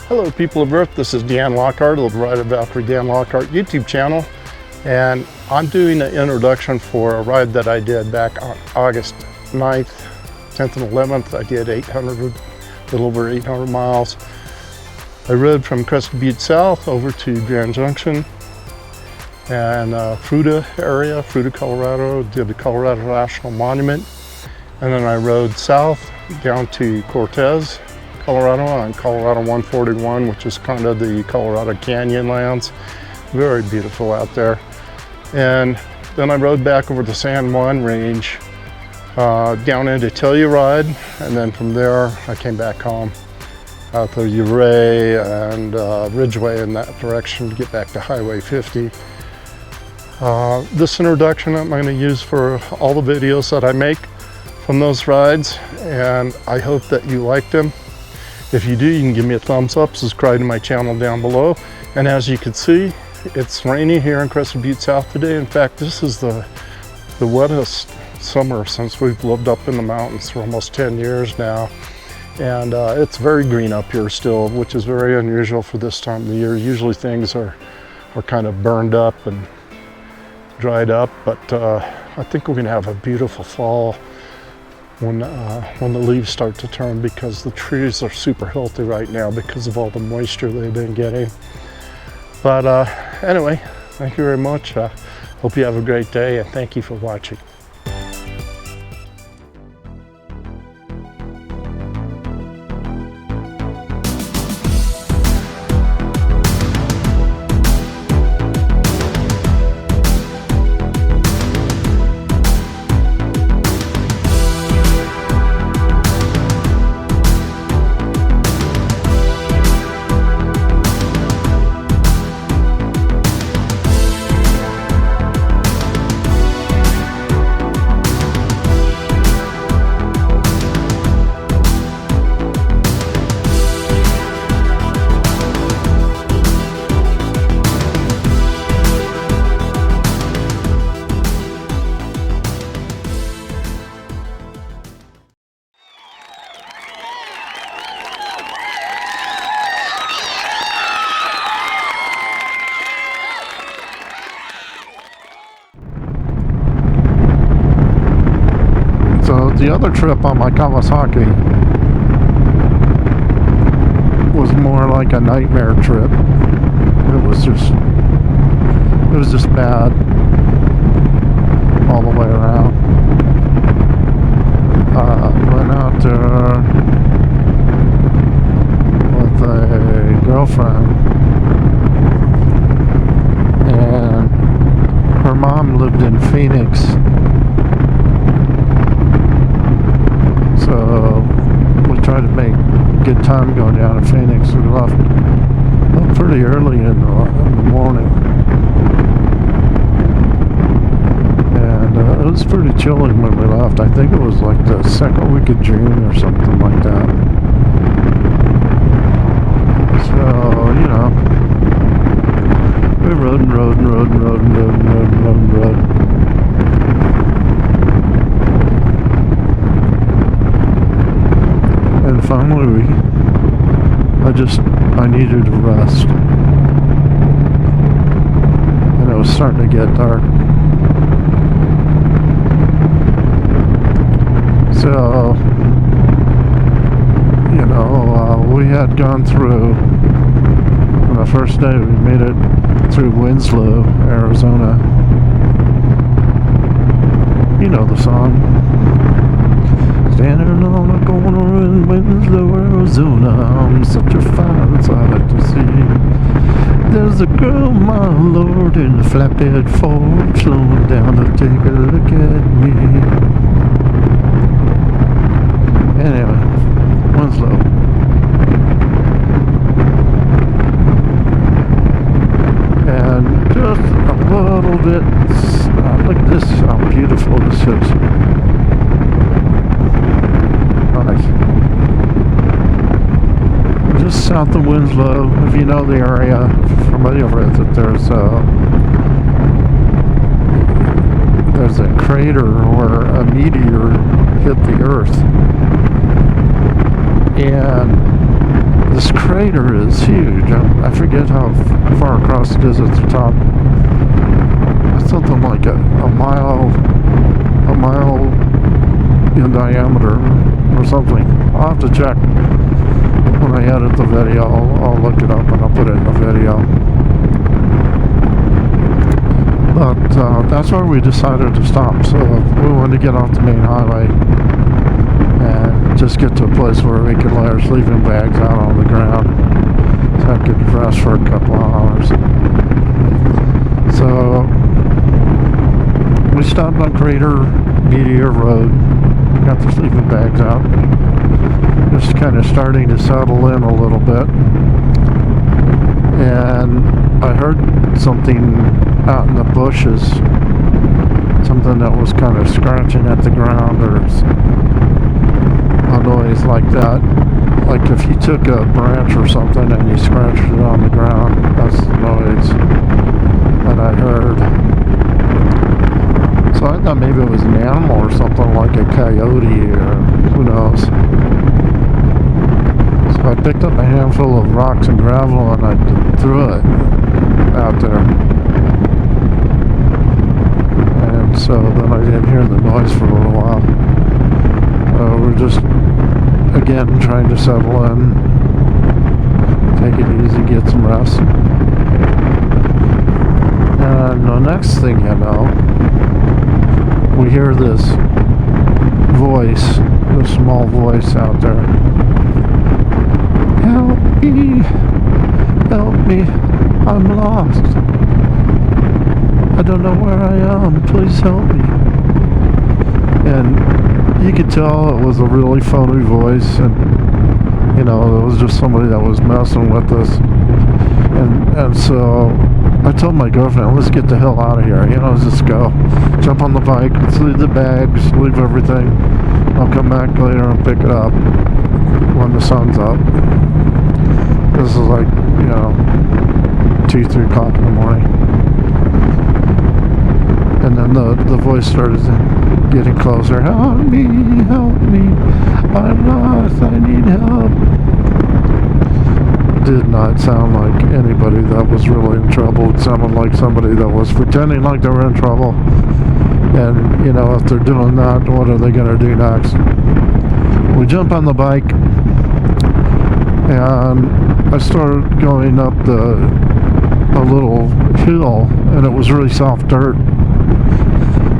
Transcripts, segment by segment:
Hello people of Earth, this is DanLockhart of the Ride of Valkyrie DanLockhart YouTube channel, and I'm doing an introduction for a ride that I did back on August 9th, 10th and 11th. I did a little over 800 miles. I rode from Crested Butte South over to Grand Junction and Fruita area, Fruita, Colorado, did the Colorado National Monument, and then I rode south down to Cortez, Colorado on Colorado 141, which is kind of the Colorado Canyon lands. Very beautiful out there. And then I rode back over the San Juan Range down into Telluride, and then from there I came back home out the Ouray and Ridgeway in that direction to get back to Highway 50. This introduction I'm going to use for all the videos that I make from those rides, and I hope that you liked them. If you do, you can give me a thumbs up, subscribe to my channel down below. And as you can see, it's rainy here in Crested Butte South today. In fact, this is the wettest summer since we've lived up in the mountains for almost 10 years now. And it's very green up here still, which is very unusual for this time of the year. Usually things are kind of burned up and dried up, but I think we're gonna have a beautiful fall when the leaves start to turn, because the trees are super healthy right now because of all the moisture they've been getting. But anyway, thank you very much. Hope you have a great day, and thank you for watching. So the other trip on my Kawasaki was more like a nightmare trip. It was just bad all the way around. Went out there with a girlfriend, and her mom lived in Phoenix. So we tried to make good time going down to Phoenix. We left pretty early in the morning, and it was pretty chilling when we left. I think it was like the second week of June or something like that. So, you know, we rode and rode and rode and rode and rode and rode and rode and rode. And finally, I needed a rest. And it was starting to get dark. So, you know, we had gone through, on the first day we made it through Winslow, Arizona. You know the song. Standing on a corner in Winslow, Arizona, I'm such a fine sight to see. There's a girl, my lord, in a flatbed Ford, slowing down to take a look at me. low. If you know the area, familiar with it, there's a crater where a meteor hit the Earth, and this crater is huge. I forget how far across it is at the top. It's something like a mile in diameter or something. I'll have to check when I edit the video. I'll look it up and I'll put it in the video. But that's where we decided to stop. So we wanted to get off the main highway and just get to a place where we could lay our sleeping bags out on the ground so I could rest for a couple of hours. So we stopped on Crater Meteor Road, got the sleeping bags out, just kind of starting to settle in a little bit, and I heard something out in the bushes, something that was kind of scratching at the ground, or a noise like that, like if you took a branch or something and you scratched it on the ground. That's the noise that I heard. So I thought maybe it was an animal or something, like a coyote or who knows. So I picked up a handful of rocks and gravel and I threw it out there. And so then I didn't hear the noise for a little while. We're just, again, trying to settle in, take it easy, get some rest. And the next thing you know, we hear this voice, this small voice out there. Help me, I'm lost. I don't know where I am, please help me. And you could tell it was a really phony voice, and you know, it was just somebody that was messing with us. And so I told my girlfriend, let's get the hell out of here, you know, let's just go. Jump on the bike, let's leave the bags, leave everything. I'll come back later and pick it up when the sun's up. This is like, you know, 2-3 o'clock in the morning. And then the voice started getting closer. Help me, I'm lost, I need help. Did not sound like anybody that was really in trouble. It sounded like somebody that was pretending like they were in trouble. And, you know, if they're doing that, what are they going to do next? We jump on the bike, and I started going up a little hill, and it was really soft dirt.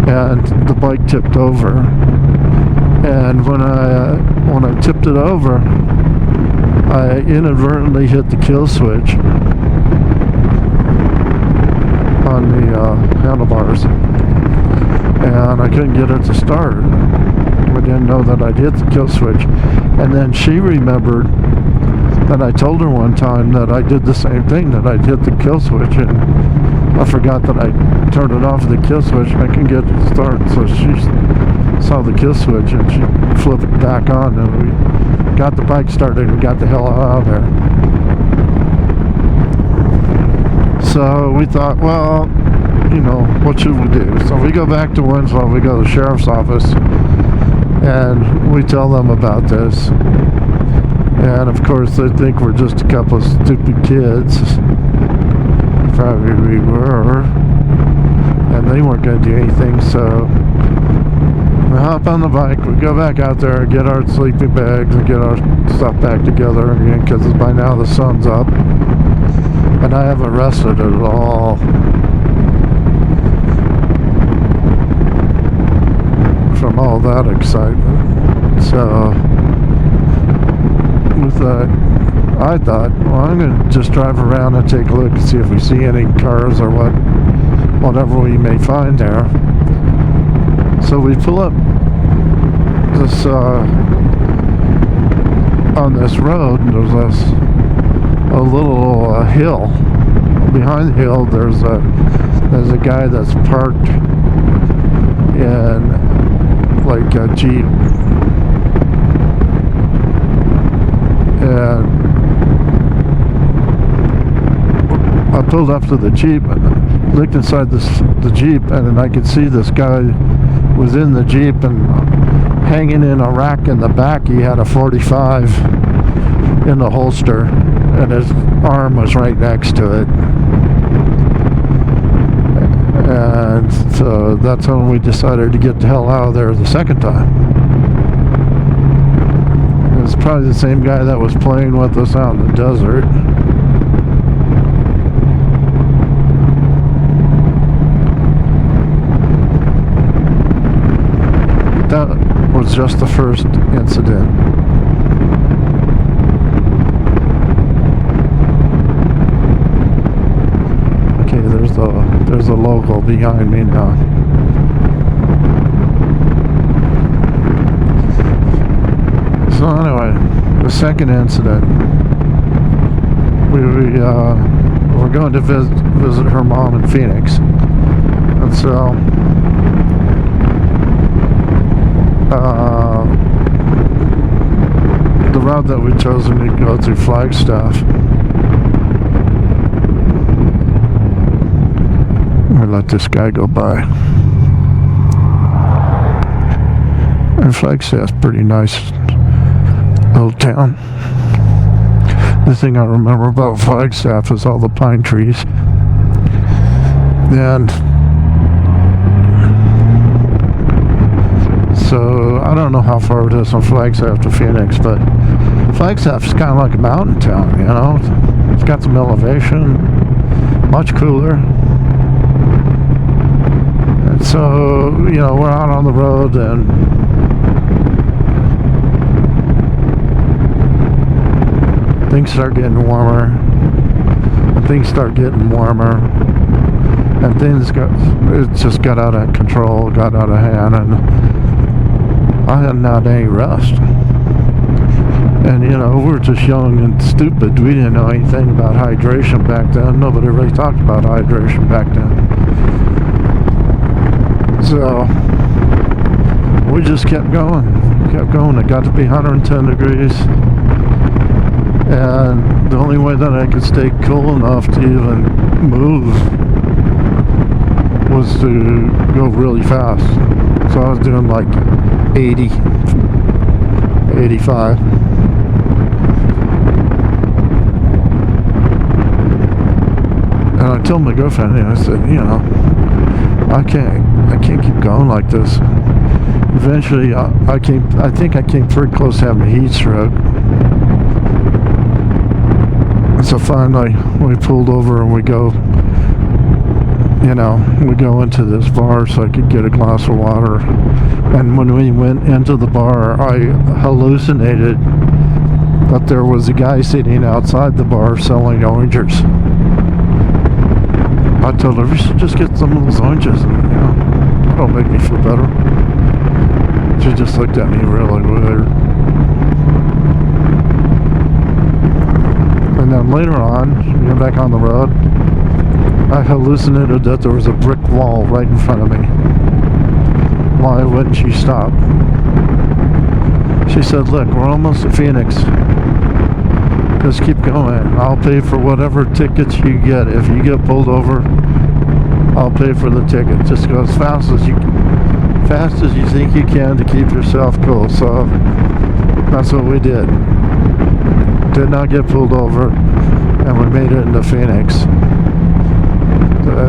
And the bike tipped over. And when I tipped it over, I inadvertently hit the kill switch on the handlebars, and I couldn't get it to start. I didn't know that I'd hit the kill switch. And then she remembered that I told her one time that I did the same thing, that I'd hit the kill switch, and I forgot that I turned it off the kill switch and I couldn't get it to start. So she saw the kill switch and she flipped it back on, and we got the bike started and got the hell out of there. So we thought, well, you know, what should we do? So we go back to Winslow, we go to the sheriff's office, and we tell them about this. And of course they think we're just a couple of stupid kids. Probably we were. And they weren't going to do anything, so we hop on the bike, we go back out there, get our sleeping bags and get our stuff back together again, because by now the sun's up. And I haven't rested at all. From all that excitement. So I thought, well, I'm going to just drive around and take a look and see if we see any cars or whatever we may find there. So we pull up this on this road, and there's a little hill. Behind the hill, there's a guy that's parked in like a Jeep. And pulled up to the Jeep and looked inside the Jeep, and then I could see this guy was in the Jeep, and hanging in a rack in the back he had a 45 in the holster, and his arm was right next to it. And so that's when we decided to get the hell out of there the second time. It was probably the same guy that was playing with us out in the desert. That was just the first incident. Okay, there's a local behind me now. So anyway, the second incident, we're going to visit her mom in Phoenix, and so the route that we'd chosen to go through Flagstaff. I let this guy go by. And Flagstaff's pretty nice little town. The thing I remember about Flagstaff is all the pine trees. And so I don't know how far it is from Flagstaff to Phoenix, but Flagstaff's kind of like a mountain town, you know. It's got some elevation, much cooler. And so, you know, we're out on the road, and things start getting warmer, and things start getting warmer, and it just got out of control, got out of hand, and I hadn't had any rest. And you know, we're just young and stupid. We didn't know anything about hydration back then. Nobody really talked about hydration back then. So we just kept going. It got to be 110 degrees. And the only way that I could stay cool enough to even move was to go really fast. So I was doing like 80, 85. And I told my girlfriend, I said, you know, I can't keep going like this. Eventually, I think I came pretty close to having a heat stroke. And so finally, we pulled over and we go into this bar so I could get a glass of water. And when we went into the bar, I hallucinated that there was a guy sitting outside the bar selling oranges. I told her, we should just get some of those oranges, and you know, that'll make me feel better. She just looked at me really weird. And then later on, we went back on the road, I hallucinated that there was a brick wall right in front of me. Why wouldn't she stop? She said, look, we're almost to Phoenix. Just keep going. I'll pay for whatever tickets you get. If you get pulled over, I'll pay for the ticket. Just go as fast as you think you can to keep yourself cool. So that's what we did. Did not get pulled over, and we made it into Phoenix.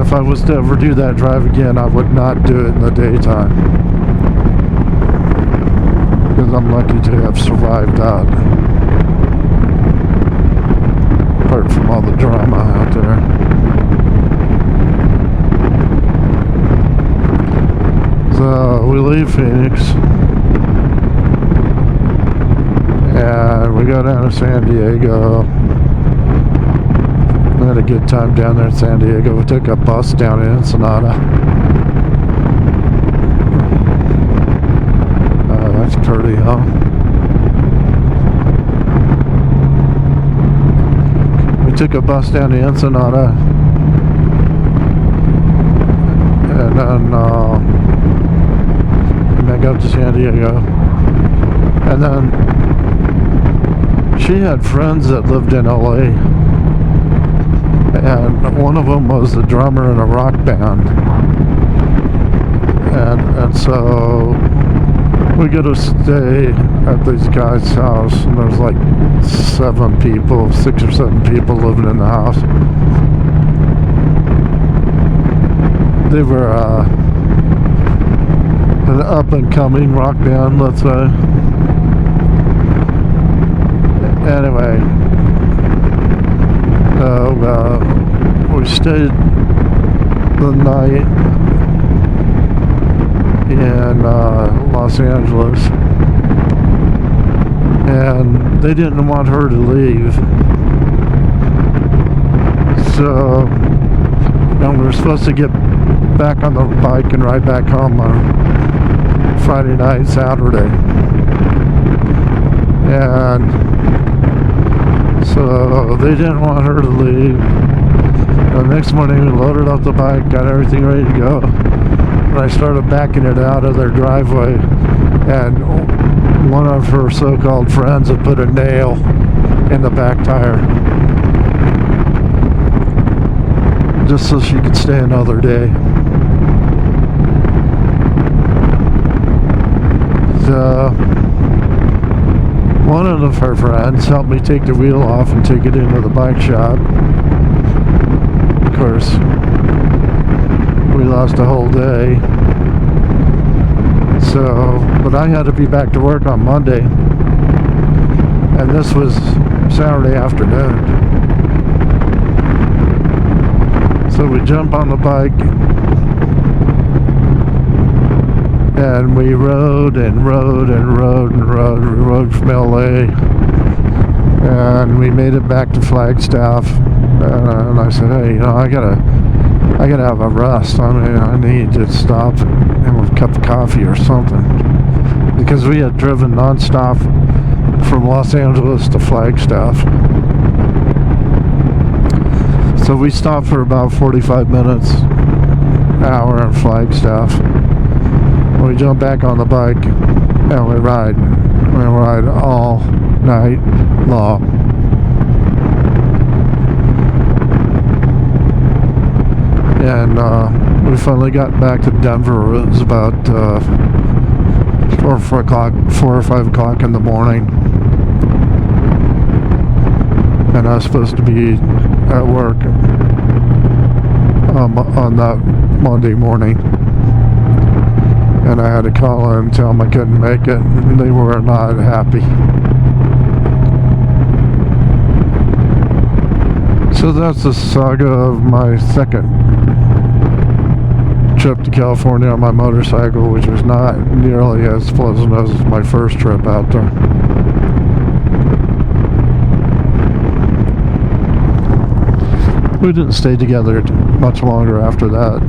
If I was to ever do that drive again, I would not do it in the daytime, because I'm lucky to have survived that, apart from all the drama out there. So we leave Phoenix and we go down to San Diego. We had a good time down there in San Diego. We took a bus down in Ensenada. That's pretty, huh? We took a bus down to Ensenada, and then back up to San Diego. And then she had friends that lived in LA. and one of them was the drummer in a rock band. And so we go to stay at these guys' house, and there's like 6 or 7 people living in the house. They were an up-and-coming rock band, let's say. Anyway, we stayed the night in Los Angeles, and they didn't want her to leave, so and we were supposed to get back on the bike and ride back home on Friday night, Saturday, and so they didn't want her to leave. The next morning we loaded up the bike, got everything ready to go, and I started backing it out of their driveway, and one of her so-called friends had put a nail in the back tire just so she could stay another day. So one of her friends helped me take the wheel off and take it into the bike shop. Of course, we lost a whole day. So, but I had to be back to work on Monday, and this was Saturday afternoon. So we jump on the bike, and we rode and rode and rode and rode. We rode from LA, and we made it back to Flagstaff. And I said, hey, I gotta have a rest. I mean, I need to stop and have a cup of coffee or something, because we had driven nonstop from Los Angeles to Flagstaff. So we stopped for about 45 minutes, hour in Flagstaff. We jump back on the bike and we ride. We ride all night long. And we finally got back to Denver. It was about 4 or 5 o'clock in the morning. And I was supposed to be at work on that Monday morning. And I had to call in and tell them I couldn't make it, and they were not happy. So that's the saga of my second trip to California on my motorcycle, which was not nearly as pleasant as my first trip out there. We didn't stay together much longer after that.